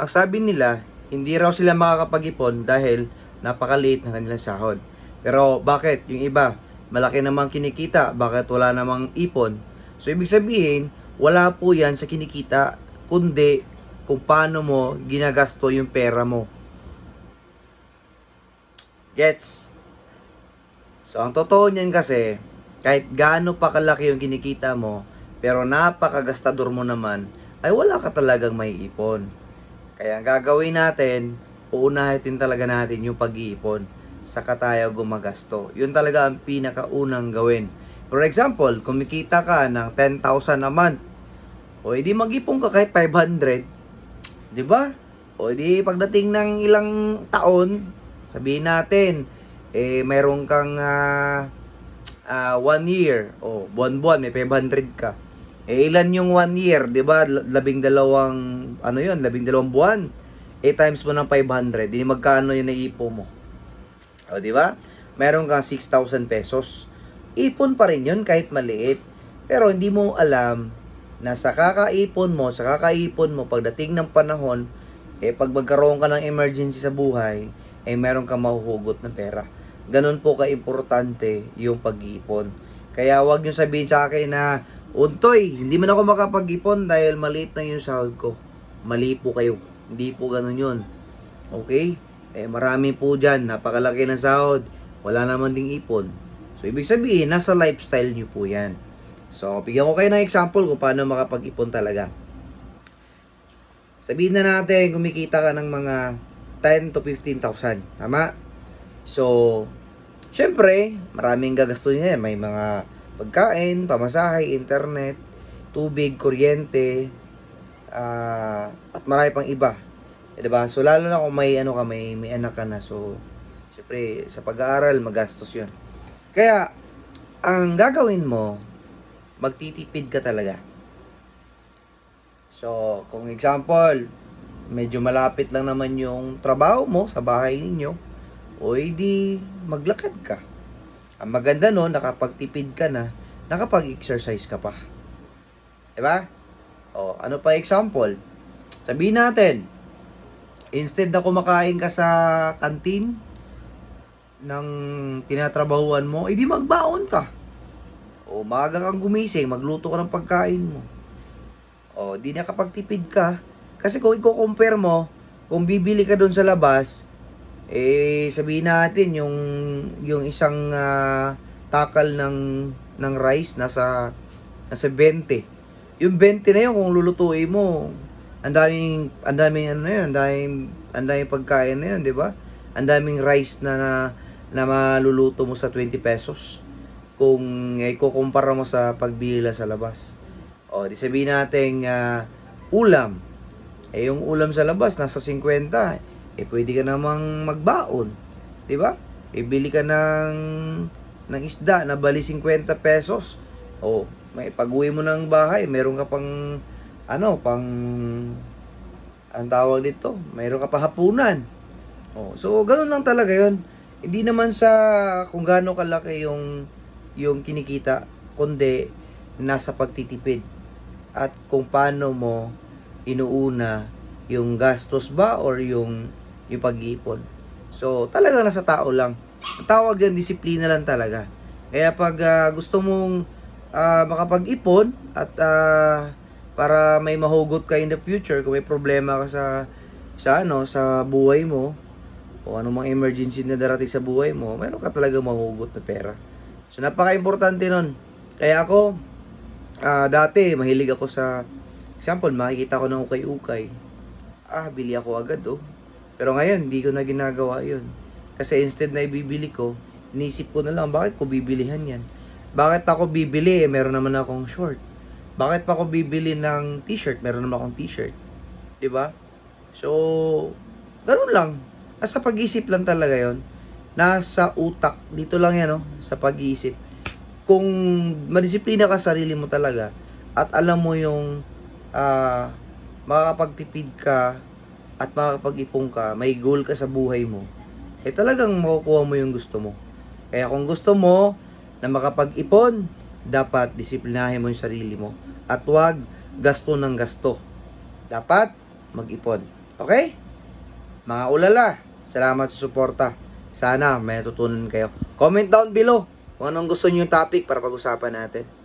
Ang sabi nila, hindi raw sila makakapag-ipon dahil napakaliit ng kanilang sahod. Pero bakit? Yung iba, malaki namang kinikita, bakit wala namang ipon? So ibig sabihin, wala po yan sa kinikita, kundi kung paano mo ginagasto yung pera mo. Gets? So ang totoo niyan kasi, kahit gaano pa kalaki yung kinikita mo, pero napakagastador mo naman, ay wala ka talagang may ipon. Kaya ang gagawin natin, uunahin talaga natin yung pag-iipon. Saka tayo gumagasto. Yun talaga ang pinakaunang gawin. For example, kumikita ka ng 10,000 a month, o edi mag-ipon ka kahit 500, di ba? O edi pagdating ng ilang taon, sabihin natin, mayroon kang 1 year, o buwan-buwan, may 500 ka. Ilan yung 1 year, 'di ba? 12 ano 'yun, 12 buwan. Times mo ng 500, di magkano yung naiipon mo? O, 'di ba? Meron kang 6,000 pesos. Ipon pa rin 'yun kahit maliit. Pero hindi mo alam na sa kakaipon mo pagdating ng panahon, pag magkaroon ka ng emergency sa buhay, meron kang mahuhugot na pera. Ganun po ka-importante yung pag-iipon. Kaya wag niyo sabihin sa akin na, Untoy, hindi man ako makapag-ipon dahil maliit na yung sahod ko. Mali po kayo. Hindi po ganun yun. Okay? Marami po dyan, napakalaki ng sahod, wala naman ding ipon. So, ibig sabihin, nasa lifestyle nyo po yan. So, bigyan ko kayo ng example kung paano makapag-ipon talaga. Sabihin na natin, kumikita ka ng mga 10 to 15,000. Tama? So, syempre, maraming gagastusin yan. May mga pagkain, pamasahe, internet, tubig, kuryente, at marami pang iba. Diba? So, lalo na kung may, may anak ka na. So, syempre, sa pag-aaral, magastos yun. Kaya, ang gagawin mo, magtitipid ka talaga. So, kung example, medyo malapit lang naman yung trabaho mo sa bahay ninyo, o edi maglakad ka. Ang maganda no, nakapagtipid ka na, nakapag-exercise ka pa. Diba? O, ano pa example? Sabihin natin, instead na kumakain ka sa kantin ng tinatrabahuan mo, edi magbaon ka. O, maaga kang gumising, magluto ka ng pagkain mo. O, di nakapagtipid ka. Kasi kung i-compare mo, kung bibili ka doon sa labas, sabihin natin yung isang takal ng rice nasa 20. Yung 20 na yun kung lulutuin mo, ang daming ano yun, ang daming pagkain na yun, 'di ba? Ang daming rice na maluluto mo sa 20 pesos. Kung ikukumpara mo sa pagbili sa labas. O, di sabihin natin ulam. Yung ulam sa labas nasa 50. Pwede ka namang magbaon, 'di ba? Bili ka ng isda na bali 50 pesos. O, may pag-uwi mo ng bahay, meron ka pang ang tawag dito, meron ka pa hapunan. O, so ganoon lang talaga 'yon. Hindi naman sa kung gaano kalaki yung kinikita, kundi nasa pagtitipid at kung paano mo inuuna yung gastos ba or yung pag-iipon. So, talaga nasa tao lang. Ang tawag yan, disiplina lang talaga. Kaya pag gusto mong makapag-ipon at para may mahugot ka in the future, kung may problema ka sa buhay mo, o anong mga emergency na darating sa buhay mo, meron ka talaga mahugot na pera. So, napaka-importante nun. Kaya ako, dati, mahilig ako sa, example, makikita ko ng ukay-ukay. Bili ako agad, oh. Pero ngayon, hindi ko na ginagawa yun. Kasi instead na ibibili ko, inisip ko na lang, bakit ko bibilihan yan? Bakit ako bibili? Meron naman akong short. Bakit pa ako bibili ng t-shirt? Meron naman akong t-shirt. Diba? So, ganoon lang. Nasa pag-isip lang talaga yon. Nasa utak. Dito lang yan, oh, sa pag-iisip. Kung madisiplina ka sa sarili mo talaga, at alam mo yung makakapagtipid ka, at makakapag-ipon ka, may goal ka sa buhay mo, talagang makukuha mo yung gusto mo. Kaya kung gusto mo na makapag-ipon, dapat disiplinahin mo yung sarili mo. At huwag gasto ng gasto. Dapat mag-ipon. Okay? Mga ulala, salamat sa suporta. Sana may natutunan kayo. Comment down below kung anong gusto niyo yung topic para pag-usapan natin.